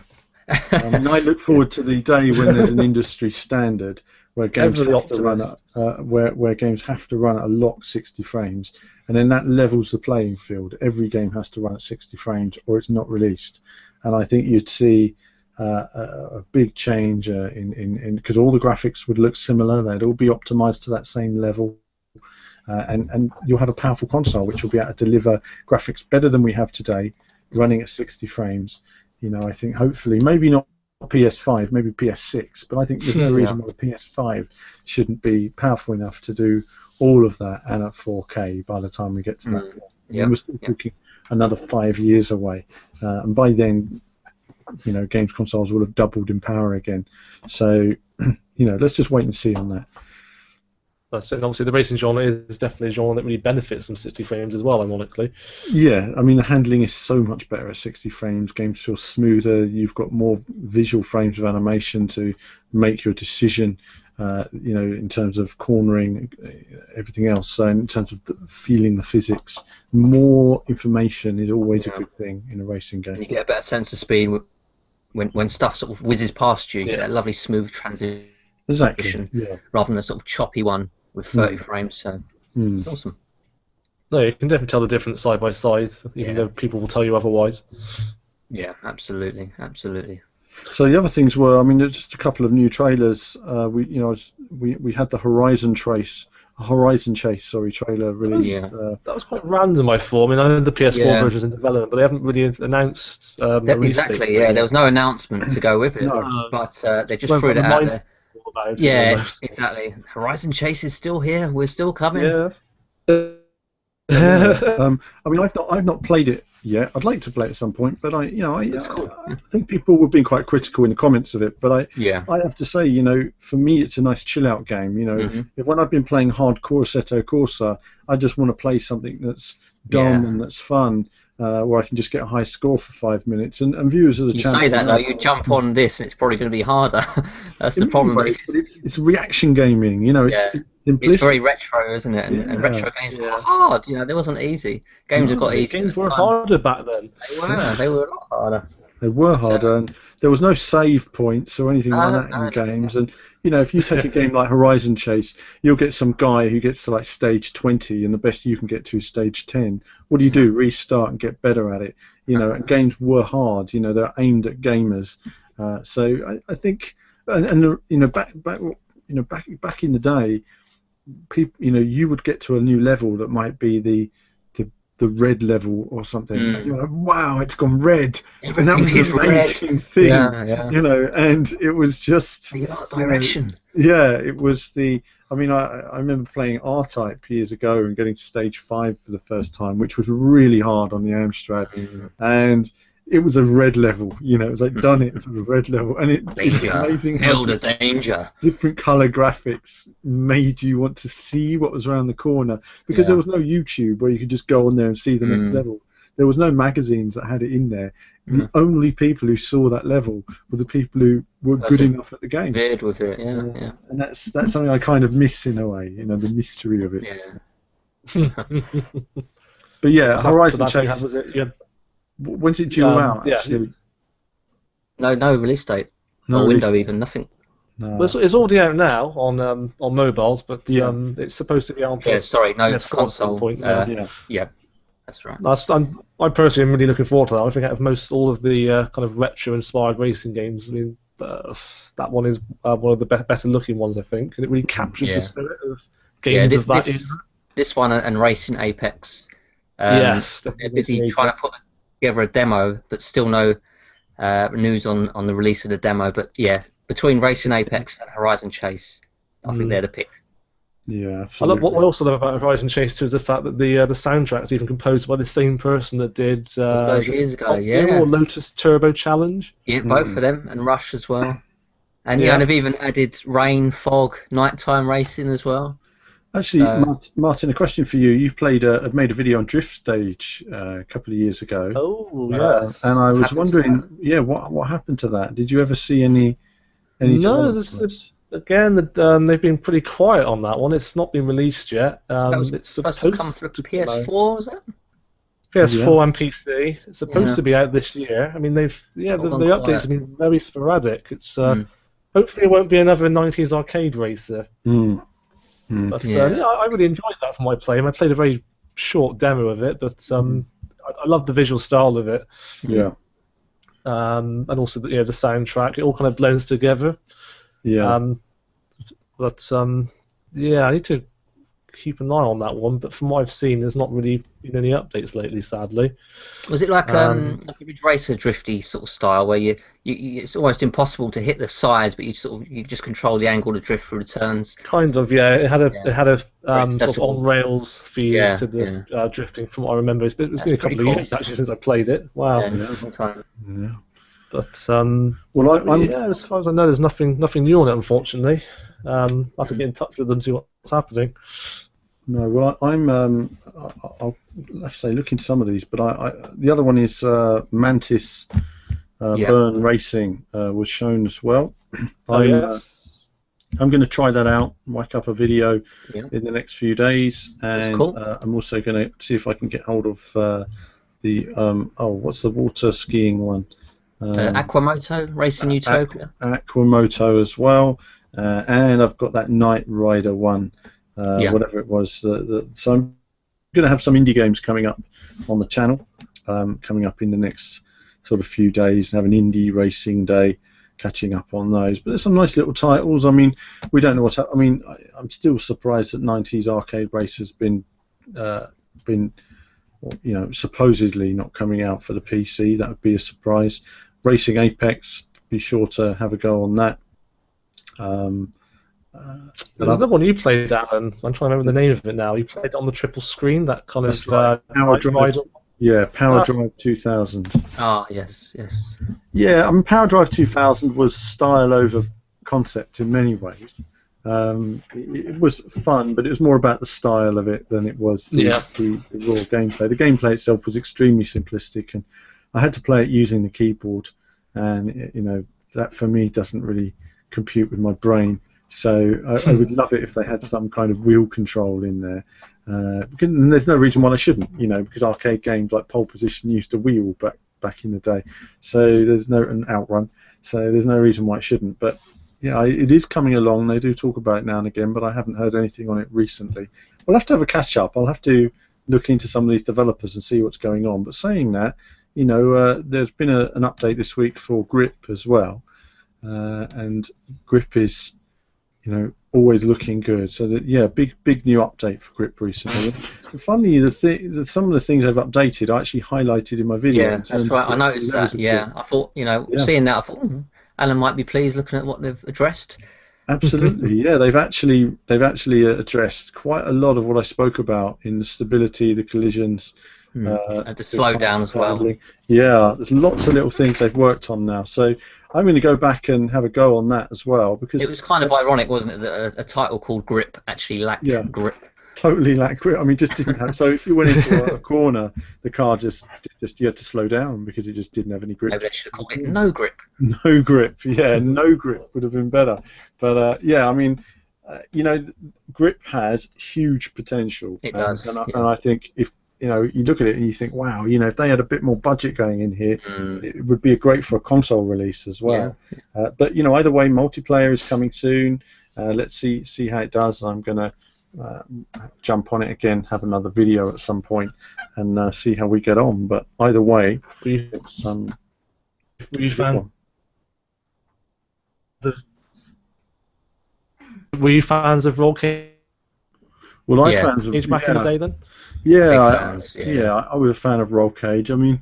And I look forward to the day when there's an industry standard where games have to run at, where games have to run at a lock 60 frames, and then that levels the playing field. Every game has to run at 60 frames, or it's not released. And I think you'd see a big change in because all the graphics would look similar. They'd all be optimized to that same level. And you'll have a powerful console which will be able to deliver graphics better than we have today, running at 60 frames. I think hopefully, maybe not PS5, maybe PS6, but I think there's no reason why the PS5 shouldn't be powerful enough to do all of that and at 4K by the time we get to that point. We're still talking another 5 years away, and by then, games consoles will have doubled in power again. So, let's just wait and see on that. That's it. Obviously, the racing genre is definitely a genre that really benefits from 60 frames as well, ironically. Yeah, I mean, the handling is so much better at 60 frames. Games feel smoother. You've got more visual frames of animation to make your decision, in terms of cornering, everything else. So in terms of feeling the physics, more information is always a good thing in a racing game. And you get a better sense of speed when stuff sort of whizzes past you. You get that lovely smooth transition. Exactly. Rather than a sort of choppy one with 30 frames, so it's awesome. No, you can definitely tell the difference side by side, even though people will tell you otherwise. Yeah, absolutely. So the other things were, I mean, there's just a couple of new trailers. We had the Horizon Chase trailer released. That was quite random, I thought. I mean, I know the PS4 version is in development, but they haven't really announced a release date. Exactly. Yeah, there was no announcement to go with it, but they just threw it out there. Exactly. Horizon Chase is still here. We're still coming. I mean, I've not played it yet. I'd like to play it at some point, but I think people were being quite critical in the comments of it. But I have to say, for me, it's a nice chill out game. If when I've been playing hardcore Assetto Corsa, I just want to play something that's dumb and that's fun. Where I can just get a high score for 5 minutes, and viewers of the channel. You say that though, you jump on this, and it's probably going to be harder. That's the problem. It's reaction gaming, It's very retro, isn't it? And retro games were hard. They wasn't easy. Games have got easy. Games were harder back then. They were a lot harder. They were harder, and there was no save points or anything like that in games. And if you take a game like Horizon Chase, you'll get some guy who gets to like stage 20, and the best you can get to is stage 10. What do you do? Restart and get better at it. And games were hard. They're aimed at gamers. So I think, back in the day, people, you would get to a new level that might be the red level or something. And you're like, wow, it's gone red, and that was an amazing thing. And it was just the art direction. It was the. I mean, I remember playing R-Type years ago and getting to stage 5 for the first time, which was really hard on the Amstrad, and it was a red level. It was like done it. It was a red level, and it's amazing how different color graphics made you want to see what was around the corner, because there was no YouTube where you could just go on there and see the next level. There was no magazines that had it in there. The only people who saw that level were the people who were good enough at the game. With it, And that's something I kind of miss in a way. The mystery of it. But yeah, So Horizon that thing Chase. was it? Yeah, When's it due out? yeah. Actually, No release date no or release window date. even. Nothing. No. Well, it's already out now on mobiles, but Yeah. It's supposed to be on Yeah, sorry, no PS4 at some console. point. Yeah. Yeah. Yeah, that's right. I personally am really looking forward to that. I think out of all of the kind of retro-inspired racing games, I mean, that one is one of the better looking oones, I think, and it really captures the spirit of games of that era. This one and Racing Apex. Yes, they're definitely. busy trying to put together a demo, but still no news on the release of the demo. But yeah, between Racing Apex and Horizon Chase, I think they're the pick. Yeah, absolutely. What I also love about Horizon Chase 2 is the fact that the soundtrack's even composed by the same person that did those years ago, or Lotus Turbo Challenge. Yeah, both of them, and Rush as well. And and they've even added rain, fog, nighttime racing as well. Actually, Martin, a question for you. You made a video on Drift Stage a couple of years ago. Oh, yes. And I was wondering, what happened to that? Did you ever see any? No, again, they've been pretty quiet on that one. It's not been released yet. It's supposed to come for PS4, is it? PS4 and PC. It's supposed to be out this year. I mean, the updates have been very sporadic. It's hopefully it won't be another 90s arcade racer. But I really enjoyed that from my play. I played a very short demo of it, but I love the visual style of it. Yeah. And also the soundtrack. It all kind of blends together. Yeah. I need to keep an eye on that one. But from what I've seen, there's not really been any updates lately, sadly. Was it like a Ridge Racer drifty sort of style where you it's almost impossible to hit the sides, but you just control the angle to drift through the turns? Kind of, yeah. It had a sort of on rails feel to the drifting. From what I remember, it's been a couple of years actually since I played it. Wow. Yeah, long time. Yeah. But as far as I know, there's nothing new on it, unfortunately. I have to get in touch with them and see what's happening. No, well, I'll have to say look into some of these, but the other one is Mantis Burn Racing was shown as well. I'm going to try that out, mic up a video in the next few days, and I'm also going to see if I can get hold of what's the water skiing one? Aquamoto Racing Utopia. Aquamoto as well, and I've got that Knight Rider one. Whatever it was. So I'm going to have some indie games coming up on the channel, coming up in the next sort of few days, and have an indie racing day, catching up on those. But there's some nice little titles. I mean, we don't know what's happening. I mean, I'm still surprised that 90s arcade race has been supposedly not coming out for the PC. That would be a surprise. Racing Apex, be sure to have a go on that. There was another one you played, Alan. I'm trying to remember the name of it now. You played on the triple screen, that kind of Power Drive. Yeah, Power Drive 2000. Ah, yes. Yeah, I mean, Power Drive 2000 was style over concept in many ways. It was fun, but it was more about the style of it than it was the raw gameplay. The gameplay itself was extremely simplistic, and I had to play it using the keyboard, and that for me doesn't really compute with my brain. So I would love it if they had some kind of wheel control in there. And there's no reason why they shouldn't, because arcade games like Pole Position used a wheel back in the day. So there's an Outrun. So there's no reason why it shouldn't. But yeah, it is coming along. They do talk about it now and again, but I haven't heard anything on it recently. We'll have to have a catch up. I'll have to look into some of these developers and see what's going on. But saying that, there's been an update this week for Grip as well, and Grip is always looking good. So big new update for Grip recently. And finally, some of the things they've updated I actually highlighted in my video. Yeah, that's right. I noticed that. Yeah, I thought seeing that, I thought Alan might be pleased looking at what they've addressed. Absolutely, yeah. They've actually addressed quite a lot of what I spoke about in the stability, the collisions, and the slowdown as well. Yeah, there's lots of little things they've worked on now. So I'm going to go back and have a go on that as well, because it was kind of ironic, wasn't it, that a title called Grip actually lacked grip. Totally lacked grip. I mean, just didn't have. So if you went into a corner, the car just you had to slow down because it just didn't have any grip. Maybe they should have called it No Grip. No grip. Yeah, no grip would have been better. But I mean, you know, Grip has huge potential. It does. And I think if you look at it and you think, wow, if they had a bit more budget going in here, it would be great for a console release as well. Yeah. But either way, multiplayer is coming soon. Let's see how it does. I'm gonna jump on it again, have another video at some point, and see how we get on. But either way, it's Were you fans of Roll Cage? Well, I'm fans of back in the day then? Yeah, I was a fan of Roll Cage. I mean,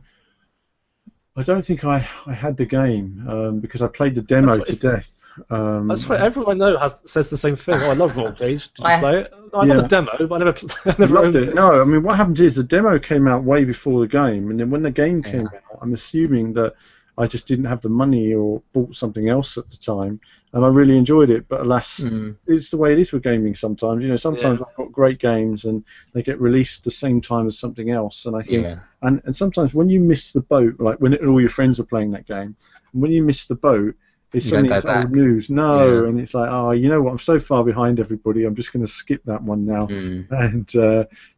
I don't think I had the game because I played the demo to death. That's right. Everyone I know says the same thing. Oh, I love Roll Cage. Did you play it? I love the demo, but I never loved owned it. No, I mean, what happened is the demo came out way before the game, and then when the game came out, I'm assuming that I just didn't have the money or bought something else at the time, and I really enjoyed it. But alas, it's the way it is with gaming sometimes. Sometimes I've got great games and they get released the same time as something else, and I think, and sometimes when you miss the boat, like when all your friends are playing that game, and when you miss the boat, it's something that's old news. No, and it's like, oh, you know what? I'm so far behind everybody. I'm just going to skip that one now and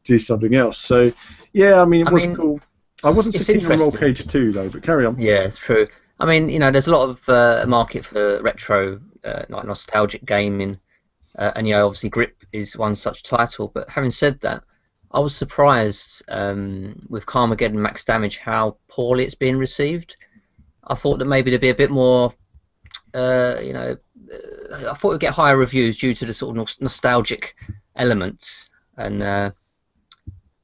do something else. So, yeah, I mean, it was cool. I wasn't sitting on Roll Cage 2 though, but carry on. Yeah, it's true. I mean, there's a lot of market for retro, like nostalgic gaming, and obviously Grip is one such title. But having said that, I was surprised with Carmageddon Max Damage how poorly it's being received. I thought that maybe there'd be a bit more. I thought we'd get higher reviews due to the sort of nostalgic element, and I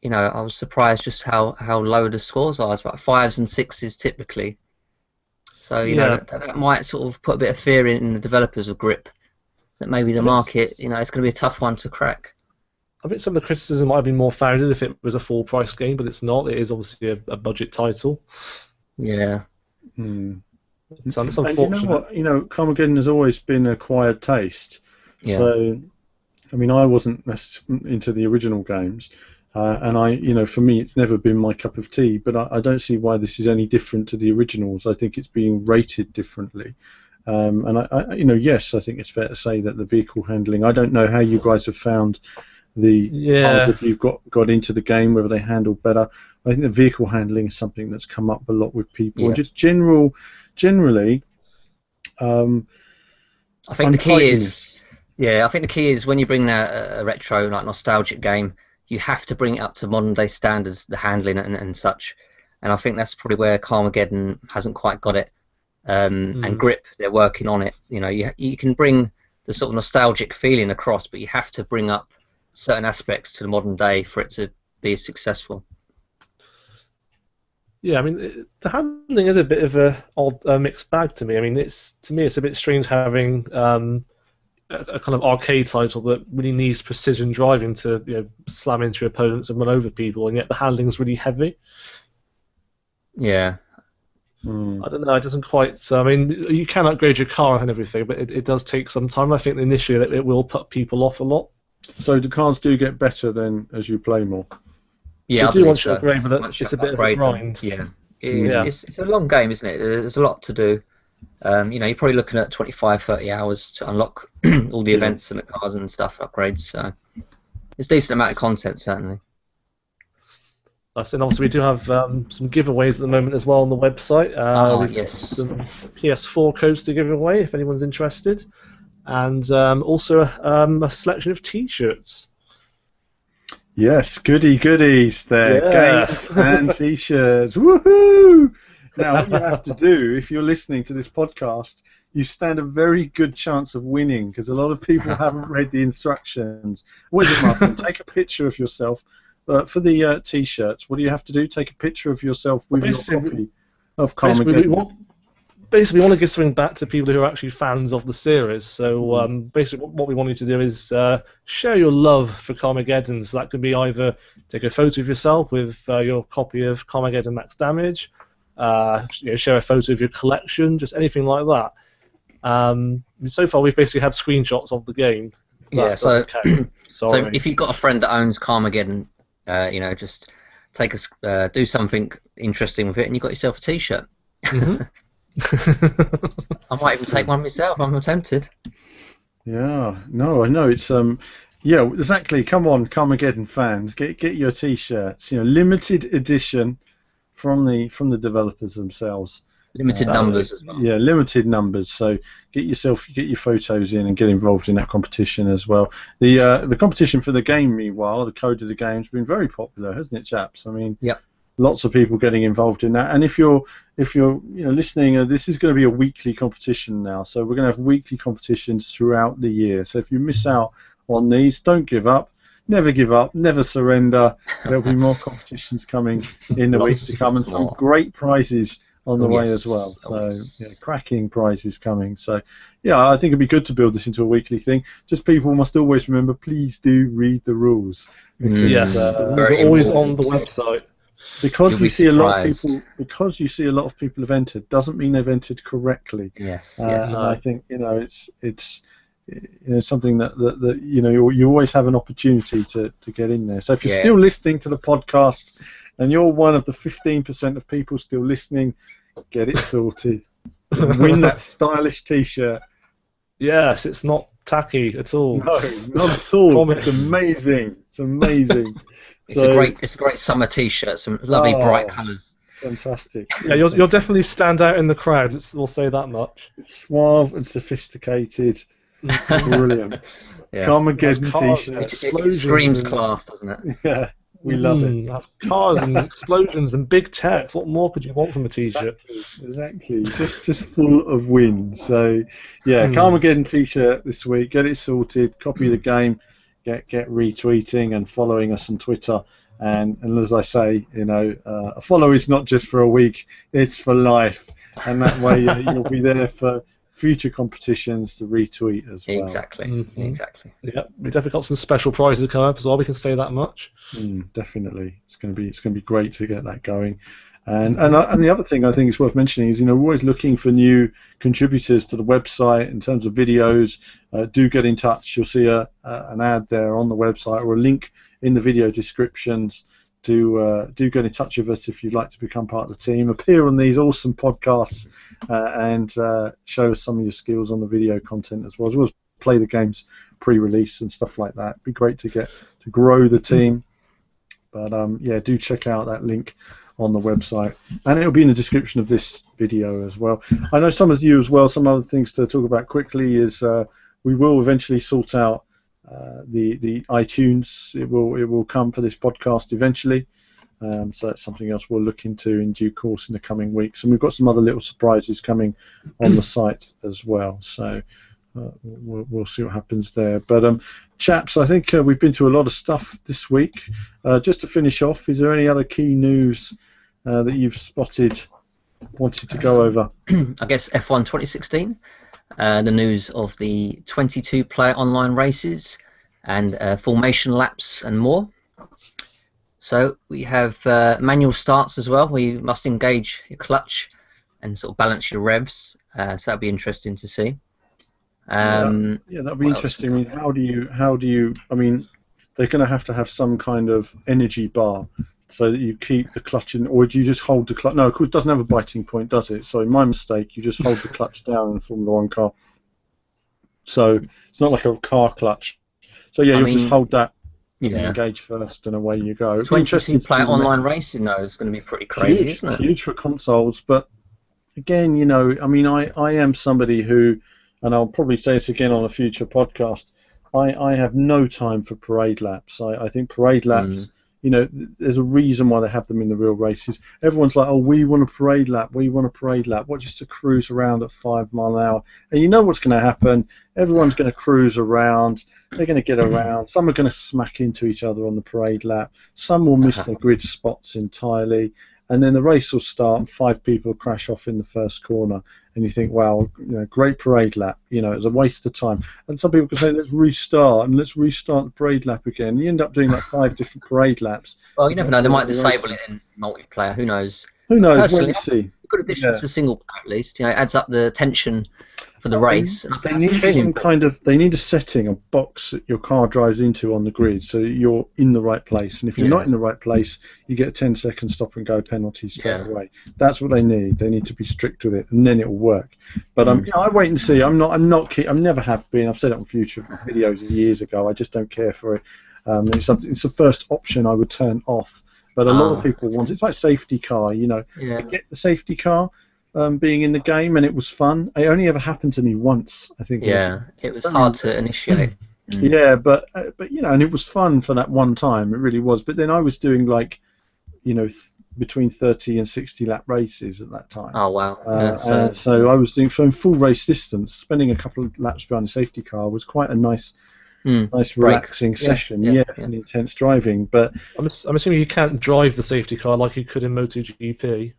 was surprised just how low the scores are. It's about 5s and 6s typically. So that might sort of put a bit of fear in the developers of Grip that maybe the market, it's going to be a tough one to crack. I think some of the criticism might have been more founded if it was a full price game, but it's not. It is obviously a budget title. Yeah. It's and unfortunate. you know what? Carmageddon has always been an acquired taste. Yeah. So, I mean, I wasn't into the original games, and for me, it's never been my cup of tea. But I don't see why this is any different to the originals. I think it's being rated differently, and yes, I think it's fair to say that the vehicle handling. I don't know how you guys have found the cars if you've got into the game, whether they handle better. I think the vehicle handling is something that's come up a lot with people, and just generally. I think the key is, I think the key is when you bring a retro, like nostalgic game, you have to bring it up to modern day standards, the handling and such. And I think that's probably where Carmageddon hasn't quite got it. And Grip, they're working on it. You can bring the sort of nostalgic feeling across, but you have to bring up certain aspects to the modern day for it to be successful. Yeah, I mean, the handling is a bit of a odd mixed bag to me. I mean, it's a bit strange having a kind of arcade title that really needs precision driving to slam into your opponents and run over people, and yet the handling's really heavy. Yeah. I don't know. It doesn't quite. I mean, you can upgrade your car and everything, but it does take some time. I think initially it will put people off a lot. So the cars do get better then as you play more. Yeah, I do want to upgrade, but it's a bit of a grind. Yeah, it's a long game, isn't it? There's a lot to do. You're probably looking at 25, 30 hours to unlock all the events and the cars and stuff, upgrades. So it's a decent amount of content, certainly. And also we do have some giveaways at the moment as well on the website. Yes. Some PS4 codes to give away if anyone's interested, and also a selection of T-shirts. Yes, goodies there. Games and T-shirts. Woohoo! Now, what you have to do, if you're listening to this podcast, you stand a very good chance of winning because a lot of people haven't read the instructions. What is it, Martin? Take a picture of yourself. For the T-shirts, what do you have to do? Take a picture of yourself with your copy of Carmageddon. Basically, we want to give something back to people who are actually fans of the series. So basically what we want you to do is share your love for Carmageddon. So that could be either take a photo of yourself with your copy of Carmageddon Max Damage, share a photo of your collection, just anything like that. So far we've basically had screenshots of the game. So if you've got a friend that owns Carmageddon, just do something interesting with it and you've got yourself a T-shirt. Mm-hmm. I might even take one myself. I'm tempted. Yeah, no, I know it's yeah, exactly. Come on, Carmageddon fans, get your T-shirts. Limited edition from the developers themselves. Limited numbers as well. Yeah, limited numbers. So get your photos in and get involved in that competition as well. The competition for the game, meanwhile, the code of the game has been very popular, hasn't it, chaps? I mean, yep. Lots of people getting involved in that. And if you're listening, this is going to be a weekly competition now. So we're going to have weekly competitions throughout the year. So if you miss out on these, don't give up. Never give up, never surrender. There'll be more competitions coming in the weeks to come, and some great prizes on the way as well. So, cracking prizes coming. So, I think it'd be good to build this into a weekly thing. Just people must always remember, please do read the rules. Because, they're always on the website. Because you see a lot of people have entered, doesn't mean they've entered correctly. Yes. And I think it's something that you always have an opportunity to get in there. So if you're still listening to the podcast and you're one of the 15% of people still listening, get it sorted. Win that stylish T-shirt. Yes, it's not tacky at all. No, not at all. It's amazing. It's amazing. It's a great summer T-shirt. Some lovely bright colours. Fantastic. Yeah, you'll definitely stand out in the crowd. We'll say that much. It's suave and sophisticated. Brilliant. Carmageddon T-shirt. It screams class, doesn't it? Yeah, we love it. That's cars and explosions and big text. What more could you want from a T-shirt? Exactly. Just full of win. So, Carmageddon T-shirt this week. Get it sorted. Copy the game. Get retweeting and following us on Twitter. And as I say, a follow is not just for a week; it's for life. And that way, you'll be there for future competitions to retweet as well. Exactly. Exactly. Yeah, we definitely got some special prizes coming up as well. We can say that much. Definitely, it's going to be great to get that going. And the other thing I think is worth mentioning is we're always looking for new contributors to the website in terms of videos. Do get in touch. You'll see an ad there on the website or a link in the video descriptions. Do get in touch with us if you'd like to become part of the team. Appear on these awesome podcasts and show us some of your skills on the video content as well as play the games pre-release and stuff like that. It'd be great to grow the team. But do check out that link on the website, and it'll be in the description of this video as well. I know some of you as well. Some other things to talk about quickly is we will eventually sort out the iTunes. It will come for this podcast eventually. So that's something else we'll look into in due course in the coming weeks. And we've got some other little surprises coming on the site as well. So we'll see what happens there. But chaps, I think we've been through a lot of stuff this week. Just to finish off, is there any other key news that you've wanted to go over? I guess F1 2016, the news of the 22-player online races and formation laps and more. So we have manual starts as well, where you must engage your clutch and sort of balance your revs. So that'll be interesting to see. That'll be interesting. I mean, how do you? I mean, they're going to have some kind of energy bar so that you keep the clutch in, or do you just hold the clutch? No, of course, it doesn't have a biting point, does it? So my mistake. You just hold the clutch down in a Formula One car. So it's not like a car clutch. So you'll just hold that. Engage first, and away you go. 22-player online racing, though, is going to be pretty crazy, isn't it? Huge for consoles, but again, I mean, I am somebody who, and I'll probably say this again on a future podcast, I have no time for parade laps. I think parade laps, there's a reason why they have them in the real races. Everyone's like, oh, we want a parade lap, What, just to cruise around at 5 miles an hour? And you know what's going to happen. Everyone's going to cruise around. They're going to get around. Some are going to smack into each other on the parade lap. Some will miss their grid spots entirely. And then the race will start and 5 people crash off in the first corner. And you think, wow, great parade lap. It's a waste of time. And some people can say, let's restart the parade lap again. And you end up doing like 5 different parade laps. Well, you never know. They might disable it in multiplayer. Who knows? Who knows? Wait and see. good addition to the single player at least. You know, it adds up the tension for the race. They need a setting, a box that your car drives into on the grid, so you're in the right place. And if you're not in the right place, you get a 10-second stop and go penalty straight away. That's what they need. They need to be strict with it, and then it will work. But I wait and see. I'm never have been. I've said it on future videos years ago. I just don't care for it. It's the first option I would turn off. But a lot of people want it. It's like safety car, you know. Yeah. Get the safety car. Being in the game, and it was fun. It only ever happened to me once, I think. Yeah, it was hard to initiate. Yeah, but you know, and it was fun for that one time. It really was. But then I was doing like, you know, between 30 and 60 lap races at that time. Oh wow! So I was doing full race distance. Spending a couple of laps behind the safety car was quite a nice relaxing session. Yeah, and intense driving. But I'm assuming you can't drive the safety car like you could in MotoGP.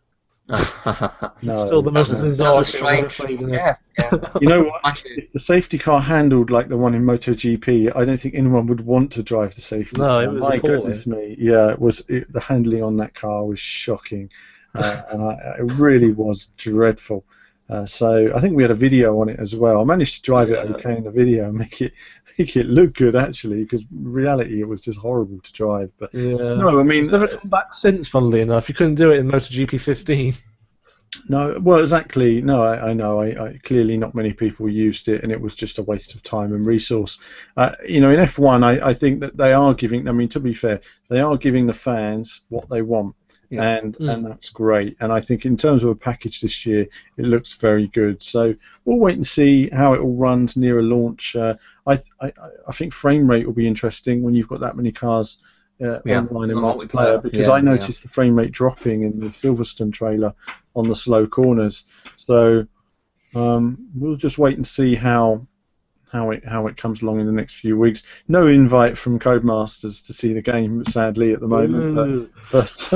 No, still the most bizarre strange. Yeah. You know what? If the safety car handled like the one in MotoGP, I don't think anyone would want to drive the safety car. It was My appalling. goodness me. Yeah, the handling on that car was shocking, and it really was dreadful. So I think we had a video on it as well. I managed to drive it okay in the video and make it look good actually, because in reality it was just horrible to drive. But no, I mean, it's never come back since. Funnily enough, you couldn't do it in MotoGP 15. No, well, exactly. No, I know. I clearly not many people used it, and it was just a waste of time and resource. You know, in F1, I think that they are giving. I mean, to be fair, they are giving the fans what they want. And that's great. And I think in terms of a package this year, it looks very good. So we'll wait and see how it all runs near a launch. I think frame rate will be interesting when you've got that many cars online in multiplayer, because I noticed the frame rate dropping in the Silverstone trailer on the slow corners. So we'll just wait and see how it comes along in the next few weeks. No invite from Codemasters to see the game, sadly, at the moment. But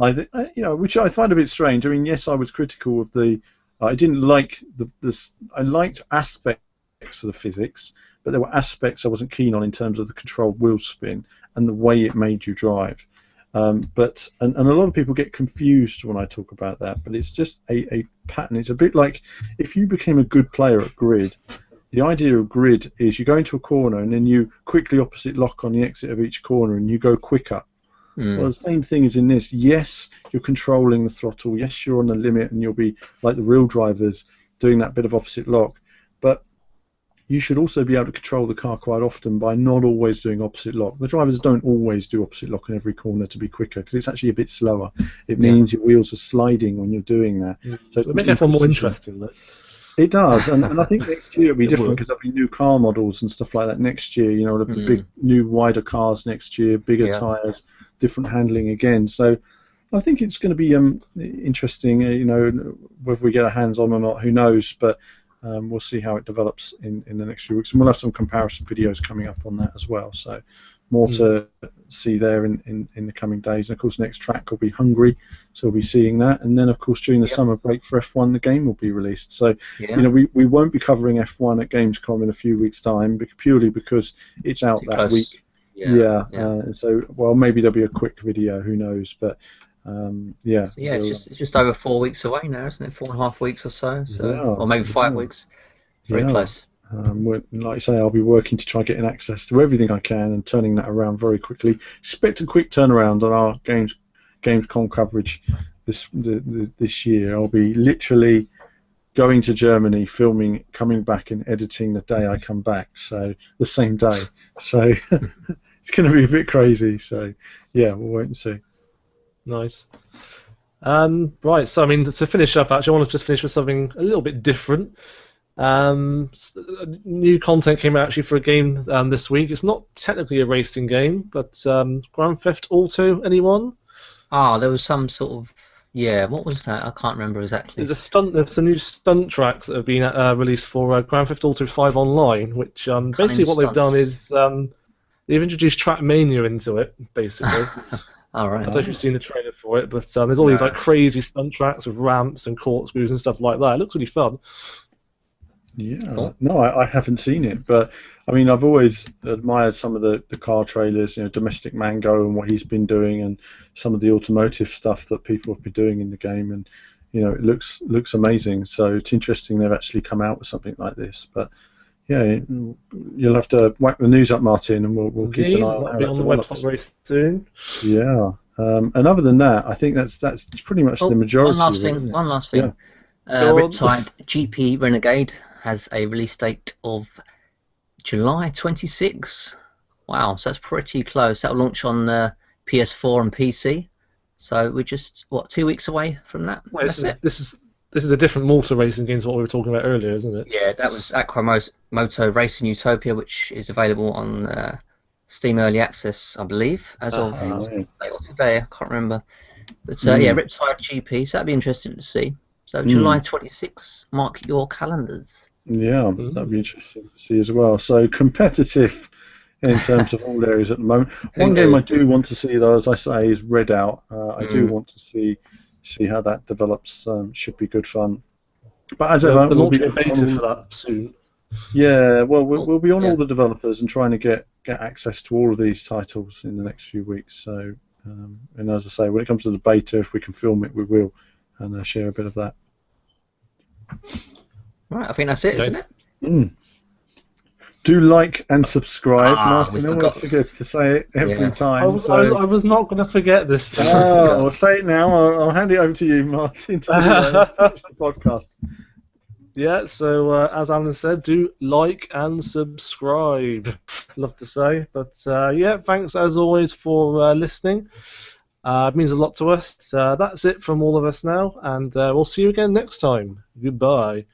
I think, you know, which I find a bit strange. I mean, yes, I was critical of the. I didn't like I liked aspects of the physics, but there were aspects I wasn't keen on in terms of the controlled wheel spin and the way it made you drive. But a lot of people get confused when I talk about that, but it's just a pattern. It's a bit like if you became a good player at grid. The idea of grid is you go into a corner and then you quickly opposite lock on the exit of each corner and you go quicker. Well, the same thing is in this. Yes, you're controlling the throttle. Yes, you're on the limit and you'll be like the real drivers doing that bit of opposite lock. But you should also be able to control the car quite often by not always doing opposite lock. The drivers don't always do opposite lock in every corner to be quicker, because it's actually a bit slower. It means your wheels are sliding when you're doing that. So it makes everyone more interesting. It does, and I think next year it'll be different, because there'll be new car models and stuff like that next year. You know, the big, new, wider cars next year, bigger tyres, different handling again. So I think it's going to be interesting. You know, whether we get our hands on or not, who knows? But we'll see how it develops in the next few weeks, and we'll have some comparison videos coming up on that as well. So more to see there in the coming days. And of course, next track will be Hungary, so we'll be seeing that. And then, of course, during the summer break for F1, the game will be released. So you know, we won't be covering F1 at Gamescom in a few weeks' time, purely because it's out that week. So, well, maybe there'll be a quick video. Who knows? But it's just over 4 weeks away now, isn't it? 4.5 weeks or so. Or maybe 5 weeks. Very close. Like I say, I'll be working to try getting access to everything I can and turning that around very quickly. Expect a quick turnaround on our Gamescom coverage this year. I'll be literally going to Germany, filming, coming back and editing the day I come back. So the same day. So it's going to be a bit crazy. So yeah, we'll wait and see. Nice. Right, so I mean, to finish up, actually, I want to just finish with something a little bit different. New content came out actually for a game this week. It's not technically a racing game, but Grand Theft Auto. Anyone? There was some sort of what was that? I can't remember exactly. There's some new stunt tracks that have been released for Grand Theft Auto 5 Online, which basically what they've done is they've introduced Trackmania into it, basically. All right. I don't know if you've seen the trailer for it, but there's all these like crazy stunt tracks with ramps and corkscrews and stuff like that. It looks really fun. Yeah, Cool. no, I haven't seen it, but I mean, I've always admired some of the car trailers, Domestic Mango and what he's been doing, and some of the automotive stuff that people have been doing in the game, and it looks amazing. So it's interesting they've actually come out with something like this. But yeah, you'll have to whack the news up, Martin, and we'll keep an eye on how That'll be that on the develops. website very soon. Yeah, and other than that, I think that's pretty much the majority. One last of it, thing. isn't it? One last thing. Yeah. Riptide GP Renegade has a release date of July 26. Wow, so that's pretty close. That'll launch on PS4 and PC. So we're just 2 weeks away from that. Well, That's it. this is a different motor racing game to what we were talking about earlier, isn't it? Yeah, that was Moto Racing Utopia, which is available on Steam Early Access, I believe, as of today. I can't remember. But yeah, Riptide GP. So that'd be interesting to see. So July 26, mark your calendars. Yeah, that'd be interesting to see as well. So competitive in terms of all areas at the moment. One game I do want to see, though, as I say, is Redout. I do want to see how that develops. Should be good fun. But as ever, the we'll launch be beta for that soon. Yeah, well, we'll be on all the developers and trying to get access to all of these titles in the next few weeks. So, and as I say, when it comes to the beta, if we can film it, we will, and share a bit of that. Right, I think that's it, isn't it? Do like and subscribe. Martin always forgot. forgets to say it every time. I was not going to forget this time. I'll say it now. I'll hand it over to you, Martin, to finish the podcast. Yeah, so as Alan said, do like and subscribe. Love to say. But yeah, thanks as always for listening. It means a lot to us. That's it from all of us now, and we'll see you again next time. Goodbye.